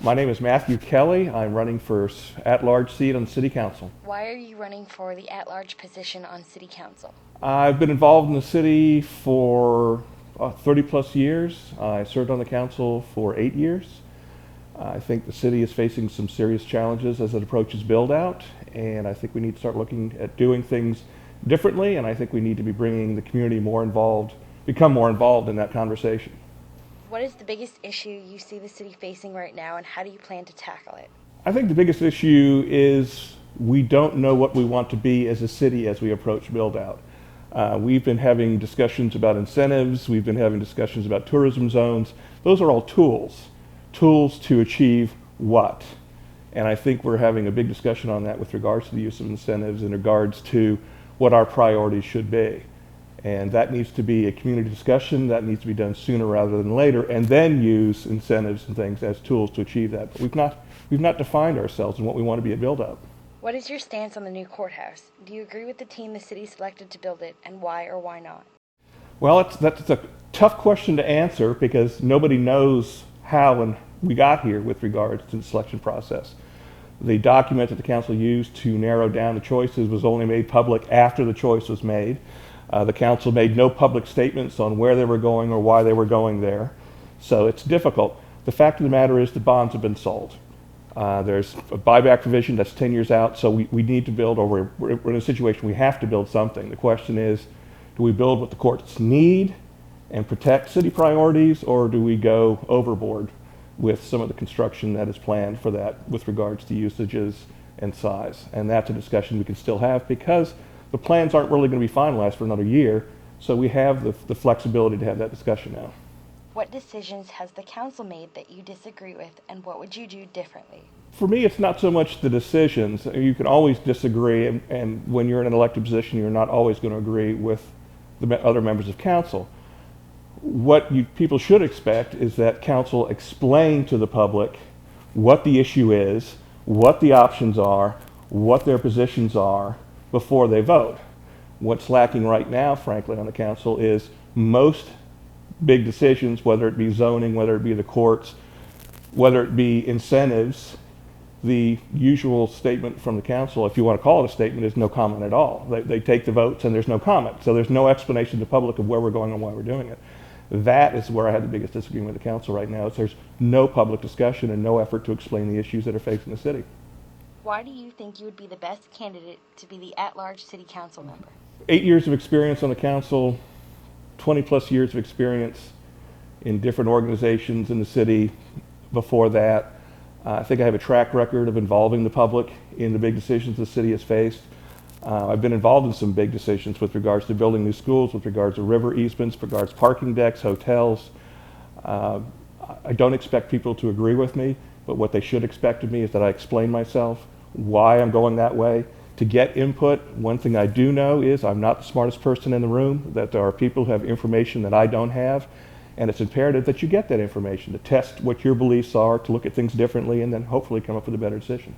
My name is Matthew Kelly. I'm running for at-large seat on City Council. Why are you running for the at-large position on City Council? I've been involved in the city for 30 plus years. I served on the council for 8 years. I think the city is facing some serious challenges as it approaches build out, and I think we need to start looking at doing things differently, and I think we need to be bringing the community more involved, become more involved in that conversation. What is the biggest issue you see the city facing right now, and how do you plan to tackle it? I think the biggest issue is we don't know what we want to be as a city as we approach build out. We've been having discussions about incentives, we've been having discussions about tourism zones. Those are all tools to achieve what? And I think we're having a big discussion on that with regards to the use of incentives in regards to what our priorities should be. And that needs to be a community discussion. That needs to be done sooner rather than later, and then use incentives and things as tools to achieve that. But we've not defined ourselves in what we want to be at build up. What is your stance on the new courthouse? Do you agree with the team the city selected to build it, and why or why not? Well, that's a tough question to answer because nobody knows how and we got here with regards to the selection process. The document that the council used to narrow down the choices was only made public after the choice was made. The council made no public statements on where they were going or why they were going there. So it's difficult. The fact of the matter is the bonds have been sold. There's a buyback provision that's 10 years out, so we need to build, or we're in a situation we have to build something. The question is, do we build what the courts need and protect city priorities, or do we go overboard with some of the construction that is planned for that with regards to usages and size? And that's a discussion we can still have because the plans aren't really going to be finalized for another year, so we have the flexibility to have that discussion now. What decisions has the council made that you disagree with, and what would you do differently? For me, it's not so much the decisions. You can always disagree, and when you're in an elected position, you're not always going to agree with the other members of council. What people should expect is that council explain to the public what the issue is, what the options are, what their positions are before they vote. What's lacking right now, frankly, on the council is most big decisions, whether it be zoning, whether it be the courts, whether it be incentives, the usual statement from the council, if you want to call it a statement, is no comment at all. They take the votes and there's no comment. So there's no explanation to the public of where we're going and why we're doing it. That is where I have the biggest disagreement with the council right now, is there's no public discussion and no effort to explain the issues that are facing the city. Why do you think you would be the best candidate to be the at-large city council member? 8 years of experience on the council, 20 plus years of experience in different organizations in the city before that. I think I have a track record of involving the public in the big decisions the city has faced. I've been involved in some big decisions with regards to building new schools, with regards to river easements, with regards to parking decks, hotels. I don't expect people to agree with me, but what they should expect of me is that I explain myself, why I'm going that way, to get input. One thing I do know is I'm not the smartest person in the room, that there are people who have information that I don't have, and it's imperative that you get that information to test what your beliefs are, to look at things differently, and then hopefully come up with a better decision.